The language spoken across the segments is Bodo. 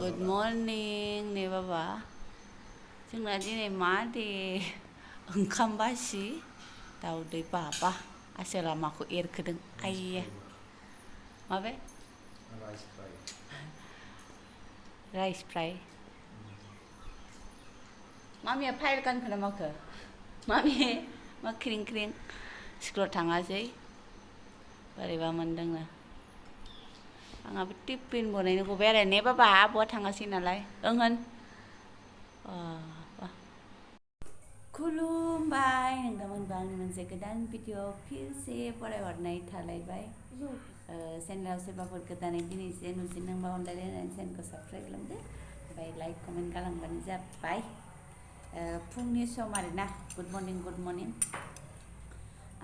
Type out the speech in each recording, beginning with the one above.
Good morning 네 봐봐 जोंना दिनै मा दे ओंखाम बासि दाउदै बाबा आसोला माखौ एरखोदों आइया माबे राइस फ्राय मामिया फाइल गानखो ना माखो मामि मा क्रिं क्रिं स्कुलाव थाङासै बोरैबा मोनदोंनो आंहाबो टिफिन बनायनो गबाय आरो ने बाबा आब'आ थाङासै नालाय ओं होन खुलुमबाय नोंथांमोनबा आंनि मोनसे गोदान भिडिअ फिरसे फरायहरनाय थालायबाय चेनेलाव सोरबाफोर गोदानै दिनैसो नुजेनदोंबा अनलायलायनानै चेनेलखौ साबस्क्राइब खालामदो ओमफ्राय लाइक कमेन्ट खालामबानो जाबाय फुंनि सम आरोना गुड मर्निं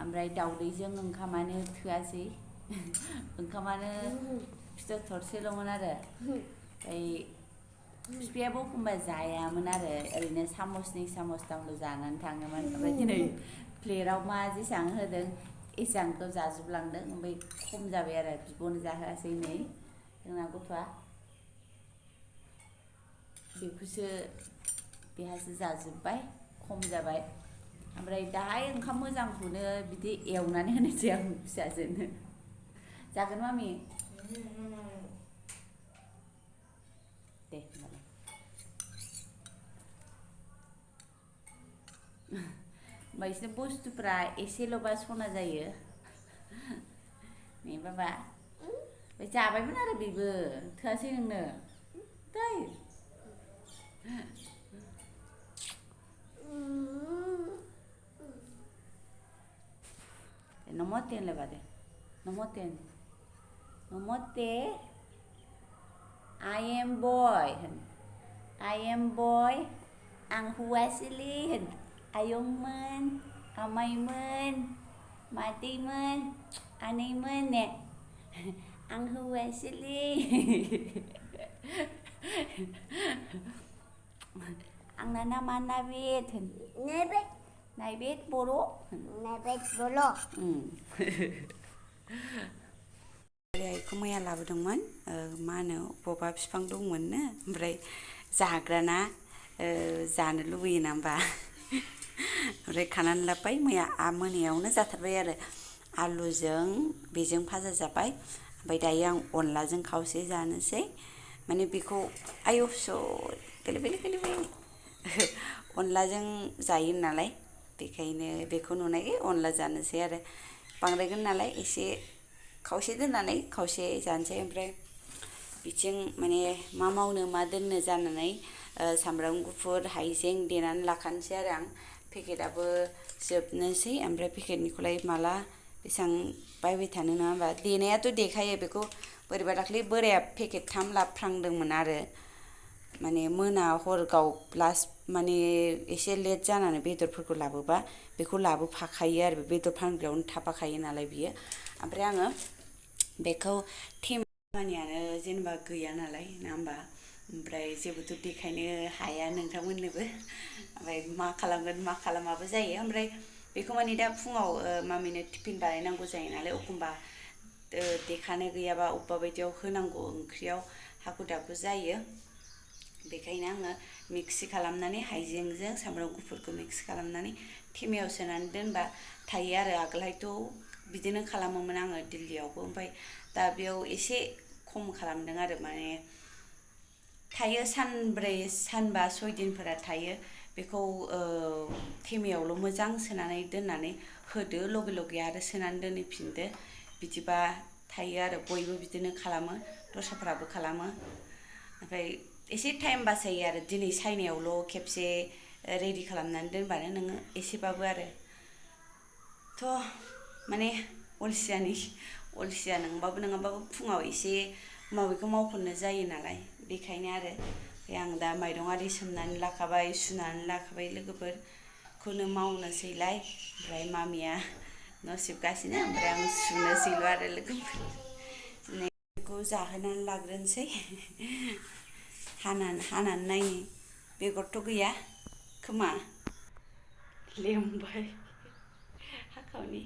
ओमफ्राय दाउदैजों ओंखामानो थोआसै ओंखामानो फिथर थरसेल'मोन आरो ओमफ्राय बिफायाबो एखमबा जायामोन आरो ओरैनो सामसनै सामसथामल' जानानै थाङोमोन ओमफ्राय दिनै प्लेटाव मा जेसेबां होदों एसेबांखौ जाजोबलांदों ओमफ्राय खम जाबाय आरो बिब'नो जाहोआसै नै जोंना गथ'आ बेखौसो बेहासो जाजोब्बाय खम जाबाय ओमफ्राय दाहाय ओंखाम मोजांखौनो बिदि एवनानै होनोसै आं फिसाजोनो जागोन मामि दे होनबालाय बिसोर बुस्थुफ्रा एसेल'बा सना जायो ने बाबा जाबायमोन आरो बेबो थोआसै नोंनो दै no moten le vale no moten no mote I am boy आं हौवासोलै आयंमोन आमाइमोन मादैमोन आनैमोन ने आं हौवासोलै आंना नामा नाबेद नायबेद बर' आइखौ मैया लाबोदोंमोन मा होनो बबेबा बिफां दंमोननो ओमफ्राय जाग्राना जानो लुबैयोना होमबा ओमफ्राय खानानै लाबोबाय मैया मोनायावनो जाथारबाय आरो आलुजों बेजों भाजा जाबाय ओमफ्राय दायो आं अनलाजों खावसे जानोसै माने बेखौ आयौसो गेलेबाय अनलाजों जायो नालाय बेखायनो बेखौ नुनाय अनला जानोसै आरो बांद्रायगोन नालाय एसे खावसे दोननानै खावसे जानोसै ओमफ्राय बिथिं माने मा मावनो मा दोननो जानानै सामब्राम गुफुर हाइजें देनानै लाखानोसै आरो आं पेकेटाबो जोबनोसै ओमफ्राय पेकेटनिखौलाय माला बेसेबां बायबाय थानो नङा होमबा देनायाथ' देखायो बेखौ बोरैबा दाख्लै बोराया पेकेटथाम लाबोफ्रांदोंमोन आरो माने मोना हरगाव लास्ट माने एसे लेट जानानै बेदरफोरखौ लाबोबा बेखौ लाबोफाखायो आरो बेदर फानग्रायावनो थाफाखायो नालाय बियो ओमफ्राय आङो बेखौ खामानियानो जेनेबा गैया नालाय नङा होमबा ओमफ्राय जेबोथ' देखायनो हाया नोंथांमोननोबो ओमफ्राय मा खालामगोन मा खालामाबो जायो ओमफ्राय बेखौ माने दा फुङाव मामिनो टिफिन बानायनांगौ जायो नालाय एखमबा देखानो गैयाबा अबेबा बायदियाव होनांगौ ओंख्रियाव हाखु दाखु जायो बेखायनो आङो मिक्सि खालामनानै हाइजेंजों सामब्राम गुफुरखौ मिक्स खालामनानै थेमायाव सोनानै दोनबा थायो आरो आगोलहायथ' बिदिनो खालामोमोन आङो दिल्लीयावबो ओमफ्राय दा बेयाव एसे खम खालामदों आरो माने थायो सानब्रै सानबा 6 दिनफोरा थायो बेखौ थेमायावल' मोजां सोनानै दोननानै होदो लगे लगे आरो सोनानै दोनहैफिनदो बिदिबा थायो आरो बयबो बिदिनो खालामो दस्राफ्राबो खालामो ओमफ्राय एसे टाइम बासायो आरो दिनै सायनायावल' खेबसे रेडि खालामनानै दोनबानो नोङो एसेबाबो आरो थ' माने अलसिया नङाबाबो फुङाव एसे माबेखौ मावख'नो जायो नालाय बेखायनो आरो आं दा माइरं आरि सोमनानै लाखाबाय सुनानै लाखाबाय लोगोफोरखौनो मावनोसैलाय ओमफ्राय मामिया न' सिबगासिनो ओमफ्राय आं सुनोसैल' आरो लोगोफोर बेखौ जाहोनानै लाग्रोनोसै हानानै नायनि बेगरथ' गैया खोमा लेमबाय हाखावनि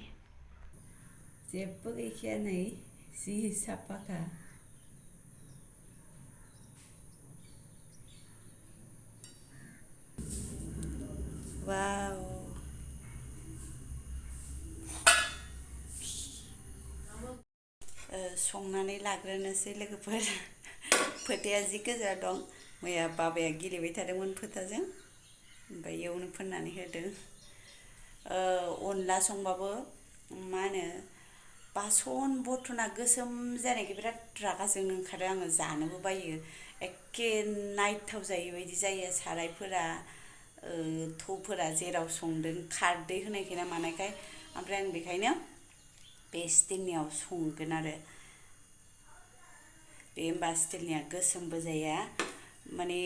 जेबो गैखाया नै जि साफाखा वाव संनानै लाग्रोनोसै लोगोफोर फोथाया जि गोजा दं मैया बाबाया गेलेबाय थादोंमोन फोथाजों ओमफ्राय इयावनो फोननानै होदों अनला संबाबो मा होनो बासन बर्थना गोसोम जानायखाय बिराद रागा जोंनो ओंखारो आङो जानोबो बायो एखे नायथाव जायै बायदि जायो सारायफोरा थौफोरा जेराव संदों खारदै होनायखाय ना मानायखाय ओमफ्राय आं बेखायनो बे स्टिलनियाव संगोन आरो बे होमबा स्टिलनिया गोसोमबो जाया माने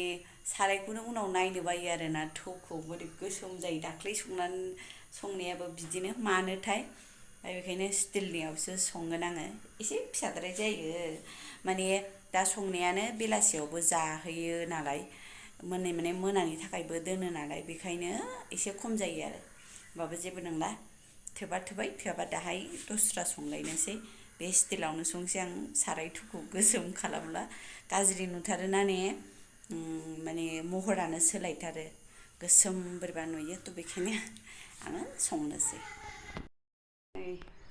सारायखौनो उनाव नायनो बायो आरोना थौखौ बोरै गोसोम जायो दाख्लै संनायाबो बिदिनो मानोथाय बेखायनो स्टिलनियावसो संगोन आङो एसे फिसाद्राय जायो माने दा संनायानो बेलासियावबो जाहैयो नालाय माने मोनानि थाखायबो दोनो नालाय बेखायनो एसे खम जायो आरो होमबाबो जेबो नंला थोबा थोबाय थोआबा दाहाय दस्रा संलायनोसै बे स्टिलावनो संसै आं साराय थौखौ गोसोम खालामला गाज्रि नुथारोना ने माने महरानो सोलायथारो गोसोम बोरैबा नुयो थ' बेखायनो आङो संनोसै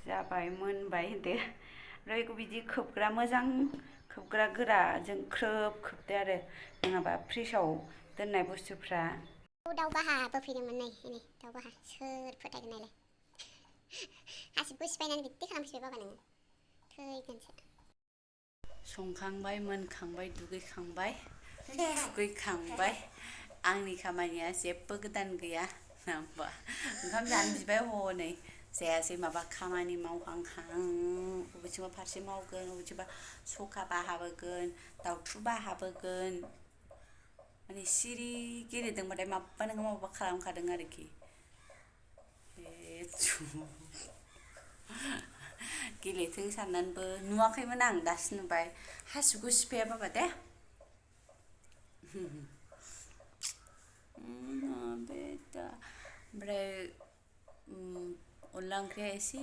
जाबाय मोनबाय होनदो ओमफ्राय बेखौ बिदि खोबग्रा मोजां खोबग्रा गोराजों ख्रोब खोबदो आरो नङाबा फ्रिजआव दोननाय बुस्थुफ्रा दाउ बाहाबो फैदोंमोन नै दाउ बाहा सोर फोथायगोन नायलाय हासिबखौ सिफायनानै बिदि खालामफिनबाय बाबा नोङो थैगोनसो संखांबाय मोनखांबाय दुगैखांबाय आंनि खामानिया जेबो गोदान गैया होमबा ओंखाम जानो बिबाय हनै जायासै माबा खामानि मावहांहां बबेथिंबा फारसे मावगोन बबेथिंबा सखा बाहाबोगोन दाउथु बाहाबोगोन माने सिरि गेलेदोंबाथाय माबा नङा माबा खालामखादों आरोखि गेलेथों साननानैबो नुवाखैमोन आं दासो नुबाय हासिबखौ सिफाया बाबा दे ओमफ्राय अनला ओंख्रिया एसे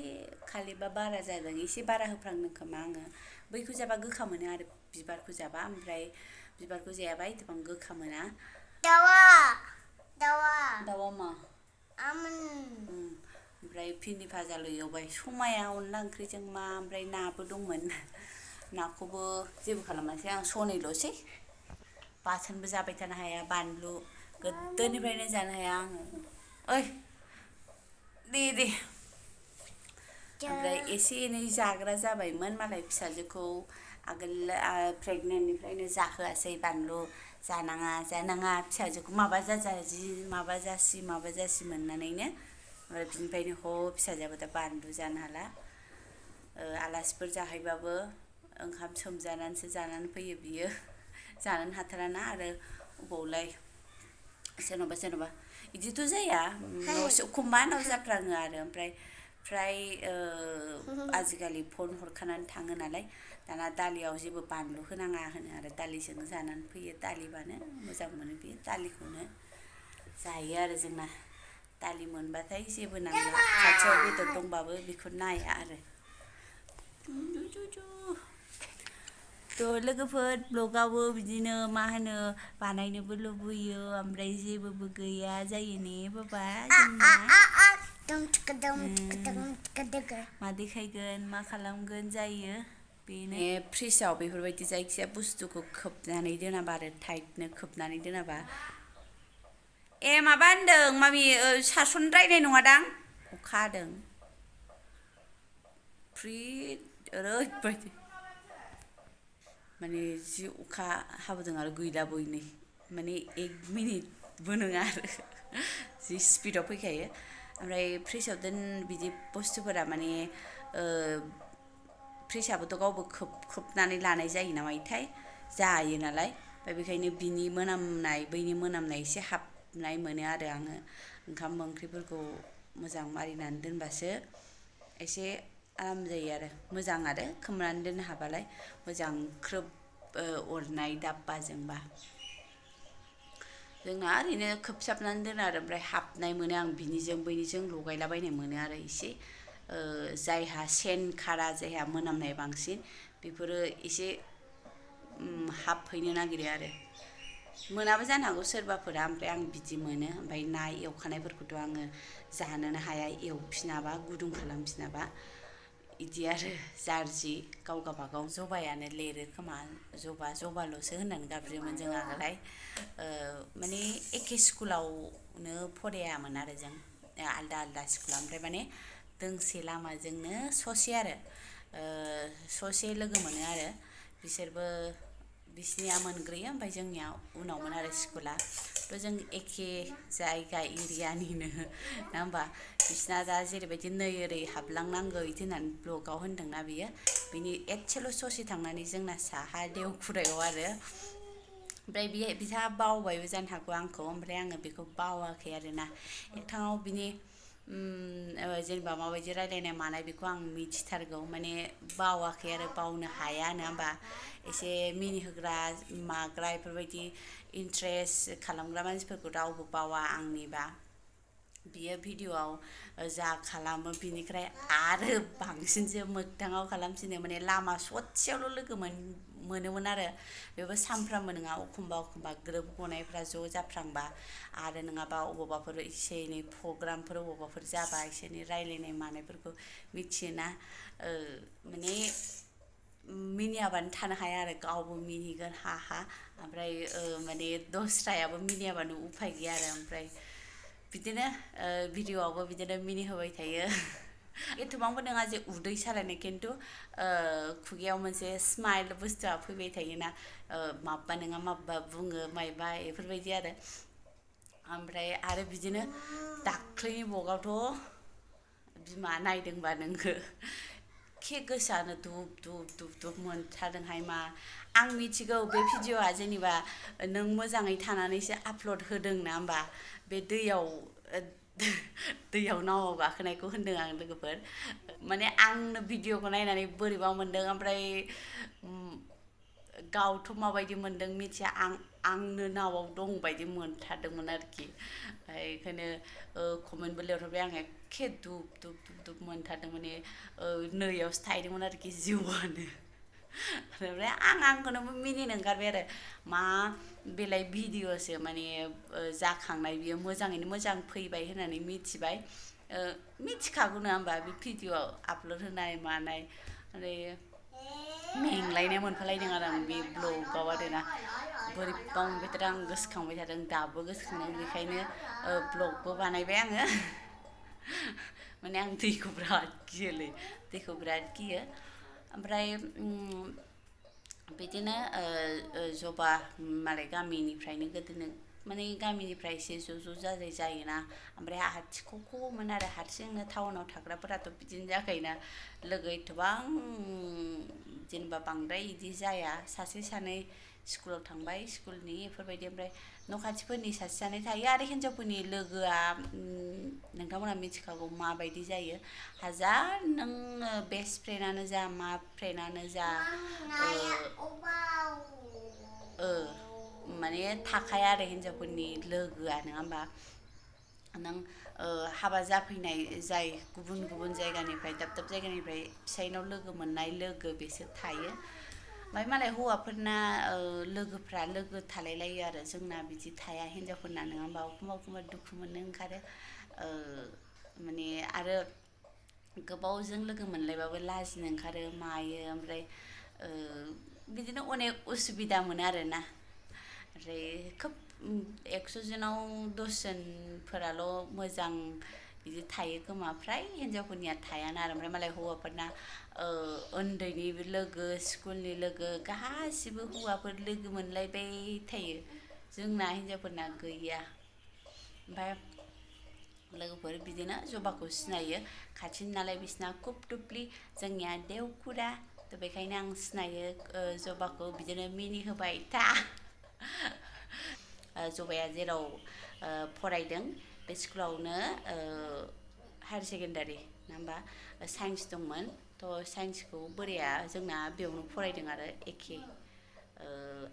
खालिबा बारा जादों एसे बारा होफ्रांदों खोमा आङो बैखौ जाबा गोखा मोनो आरो बिबारखौ जाबा ओमफ्राय बिबारखौ जायाबा एथबां गोखा मोना दाउआ मा ओमफ्राय भिन्दि भाजाल' एवबाय समाया अनला ओंख्रिजों मा ओमफ्राय नाबो दंमोन नाखौबो जेबो खालामासै आं सनैल'सै बाथोनबो जाबाय थानो हाया बानलु गोदोनिफ्रायनो जानो हाया आङो ओइ दे ओमफ्राय एसे एनै जाग्रा जाबायमोन मालाय फिसाजोखौ आगोल प्रेगनेन्टनिफ्रायनो जाहोआसै बानलु जानाङा फिसाजोखौ माबा जासि मोननानैनो ओमफ्राय बिनिफ्रायनो फिसाजोआबो दा बानलु जानो हाला आलासिफोर जाहैबाबो ओंखाम सोमजानानैसो जानानै फैयो बियो जानोनो हाथाराना आरो अबावलाय सोरनावबा बिदिथ' जाया एखमबा नाव जाफ्राङो आरो ओमफ्राय फ्राय आजिखालि फन हरखानानै थाङो नालाय दाना दालियाव जेबो बानलु होनाङा होनो आरो दालिजोंनो जानानै फैयो दालिबानो मोजां मोनो बियो दालिखौनो जायो आरो जोंना दालि मोनबाथाय जेबो नांला खाथियाव बेदर दंबाबो बेखौ नाया आरो थ' लोगोफोर ब्लगावबो बिदिनो मा होनो बानायनोबो लुबैयो ओमफ्राय जेबोबो गैया जायो ने बाबा मा देखायगोन मा खालामगोन जायो बेनो फ्रिजआव बेफोरबायदि जायखिजाया बुस्थुखौ खोबनानै दोनाबा आरो टाइटनो खोबनानै दोनाबा माबा होनदों मामि सारसनद्रायनाय नङादां अखा हादों ओरैबायदि माने जि अखा हाबोदों आरो गैलाबो नै माने 1 मिनिटबो नङा आरो जि स्पिडाव फैखायो ओमफ्राय फ्रिजआव बिदि बुस्थुफोरा माने फ्रिजआबोथ' गावबो खोबनानै लानाय जायो नामाथाय जायो नालाय ओमफ्राय बेखायनो बिनि मोनामनाय बैनि मोनामनाय एसे हाबनाय मोनो आरो आङो ओंखाम ओंख्रिफोरखौ मोजां मारिनानै दोनबासो एसे आराम जायो आरो मोजां आरो खोबनानै दोननो हाबालाय मोजां ख्रोब अरनाय दाब्बाजोंबा जोंना ओरैनो खोबसाबनानै दोनो आरो ओमफ्राय हाबनाय मोनो आं बिनिजों बैनिजों लगायलाबायनाय मोनो आरो एसे जायहा सेन खारा जायहा मोनामनाय बांसिन बेफोरो एसे हाबफैनो नागिरो आरो मोनाबो जानो हागौ सोरबाफोरा ओमफ्राय आं बिदि मोनो ओमफ्राय ना एवखानायफोरखौथ' आङो जानोनो हाया एवफिनाबा गुदुं खालामफिनाबा इदि आरो जारजि गाव गाबागाव जबायानो लिरो खोमा जबाल'सो होननानै गाबज्रियोमोन जों आगोलहाय माने एखे स्कुलावनो फरायामोन आरो जों आलदा आलदा स्कुलाव ओमफ्राय माने दोंसे लामाजोंनो ससे आरो ससे लोगो मोनो आरो बिसोरबो बिसिनिया मोनग्रोयो ओमफ्राय जोंनिया उनावमोन आरो स्कुला थ' जों एखे जायगा एरियानिनो नङा होमबा बिसिना दा जेरैबायदि नै ओरै हाबलांनांगौ इदि होननानै ब्लगाव होनदोंना बियो बिनि एसेल' ससे थांनानै जोंना साहा देवखुरायाव आरो ओमफ्राय बिथाङा बावबायबो जानो हागौ आंखौ ओमफ्राय आङो बेखौ बावाखै आरोना नोंथाङाव बिनि जेनेबा माबायदि रायलायनाय मानाय बेखौ आं मिथिथारगौ माने बावाखै आरो बावनो हाया नङा होमबा एसे मिनिहोग्रा माग्रा बेफोरबायदि इन्ट्रेस्ट खालामग्रा मानसिफोरखौ रावबो बावा आंनिबा बियो भिडिअ'आव जा खालामो बिनिफ्राय आरो बांसिनसो मोगथाङाव खालामसिनो माने लामा ससेयावल' लोगो मोनोमोन आरो बेबो सानफ्रामबो नङा एखमबा ग्रोब गनायफ्रा ज' जाफ्रांबा आरो नङाबा अबावबाफोर एसे एनै प्रग्रामफोर अबावबाफोर जाबा एसे एनै रायलायनाय मानायफोरखौ मिथियोना माने मिनियाबानो थानो हाया आरो गावबो मिनिगोन हा हा ओमफ्राय माने दस्रायाबो मिनियाबानो उफाय गैया आरो ओमफ्राय बिदिनो भिडिअ'आवबो बिदिनो मिनिहोबाय थायो एथबांबो नङा जे उदै सालायनाय खिन्थु खुगायाव मोनसे स्माइल बुस्थुआ फैबाय थायोना माबा नङा माबा बुङो मायबा बेफोरबायदि ओमफ्राय आरो बिदिनो दाख्लैनि भ्लगावथ' बिमा नायदोंबा नोङो एखे गोसानो दुब मोनथारदोंहाय मा आं मिथिगौ बे भिडिअ'आ जेनेबा नों मोजाङै थानानैसो आपल'ड होदों ना होमबा बे दैयाव नावआव गाखोनायखौ होनदों आं लोगोफोर माने आंनो भिडिअ'खौ नायनानै बोरैबा मोनदों ओमफ्राय गावथ' माबायदि मोनदों मिथिया आंनो नावआव दं बायदि मोनथारदोंमोन आरोखि बेखायनो कमेन्टबो लिरहरबाय आं एखे दुब मोनथारदों माने नैयावसो थाहैदोंमोन आरोखि जिउआनो ओमफ्राय आंखौनो मिनिनो ओंखारबाय आरो मा बेलाय भिडिअ'सो माने जाखांनाय बियो मोजाङैनो मोजां फैबाय होननानै मिथिबाय मिथिखागौ नङा होमबा बे भिडिअ'आव आपल'ड होनाय मानाय ओमफ्राय मेंलायनाय मोनफालायदों आरो आं बे ब्लगाव आरोना बोरैबा मोनबाय थादों आं गोसोखांबाय थादों दाबो गोसोखांदों बेखायनो ब्लगबो बानायबाय आङो माने आं दैखौ बिराद गियो ओमफ्राय बिदिनो जबा मालाय गामिनिफ्रायनो गोदोनो माने गामिनिफ्राय एसे ज' जाजाय जायोना ओमफ्राय आथिख'खौमोन आरो हारसिंनो टाउनाव थाग्राफोराथ' बिदिनो जाखायोना लोगो एथबां जेनेबा बांद्राय इदि जाया सासे सानै स्कुलाव थांबाय स्कुलनि बेफोरबायदि ओमफ्राय न' खाथिफोरनि सासे सानै थायो आरो हिनजावफोरनि लोगोआ नोंथांमोना मिथिखागौ माबायदि जायो हाजार नोङो बेस्ट फ्रेन्डआनो जा मा फ्रेन्डआनो जा माने थाखाया आरो हिनजावफोरनि लोगोआ नङा होमबा नों हाबा जाफैनाय जाय गुबुन गुबुन जायगानिफ्राय दाब दाब जायगानिफ्राय फिसाइनाव लोगो मोननाय लोगो बेसोर थायो ओमफ्राय मालाय हौवाफोरना लोगोफ्रा लोगो थालायलायो आरो जोंना बिदि थाया हिनजावफोरना नङा होमबा एखमबा दुखु मोननो ओंखारो माने आरो गोबावजों लोगो मोनलायबाबो लाजिनो ओंखारो मायो ओमफ्राय बिदिनो अनेक उसुबिदा मोनो आरोना ओमफ्राय खोब 100 जनाव 10 जनफोराल' मोजां बिदि थायो खोमा फ्राय हिनजावफोरनिया थायाना आरो ओमफ्राय मालाय हौवाफोरना उन्दैनि लोगो स्कुलनि लोगो गासिबो हौवाफोर लोगो मोनलायबाय थायो जोंना हिनजावफोरना गैया ओमफ्राय लोगोफोर बिदिनो जबाखौ सिनायो खाथिनि नालाय बिसिना कुपटुप्लि जोंनिया देवखुरा थ' बेखायनो आं सिनायो जबाखौ बिदिनो मिनिहोबाय था जबाया जेराव फरायदों बे स्कुलावनो हायार सेकेन्डारि नङा होमबा साइन्स दंमोन थ' साइन्सखौ बोराया जोंना बेयावनो फरायदों आरो एखे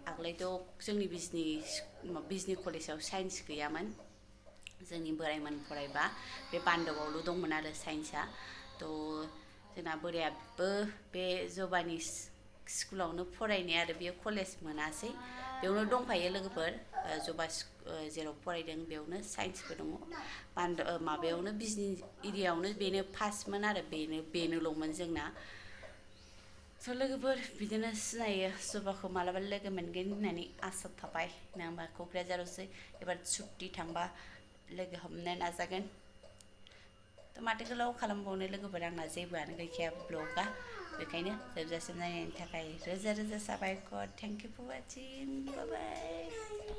आगोलायथ' जोंनि बिजनि कलेजाव साइन्स गैयामोन जोंनि बोरायमोन फरायबा बे बान्दोआवल' दंमोन आरो साइन्सआ थ' जोंना बोरायाबो बे जबानि स्कुलावनो फरायनाय आरो बेयो कलेज मोनासै बेयावनो दंफायो लोगोफोर जबा जेराव फरायदों बेयावनो साइन्सबो दङ माबायावनो बिजनि एरियायावनो बेनो फार्स्टमोन आरो बेनोल'मोन जोंना स' लोगोफोर बिदिनो सिनायो जबाखौ मालाबा लोगो मोनगोन होननानै आसा थाबाय नङा होमबा क'क्राझारावसो एबार सुट्टि थांबा लोगो हमनो नाजागोन थ' माथो गोलाव खालामबावनो लोगोफोर आंना जेबोआनो गैखाया ब्लगा बेखायनो जोबजासिम नायनायनि थाखाय रोजा रोजा साबायखर thank you for watching bye bye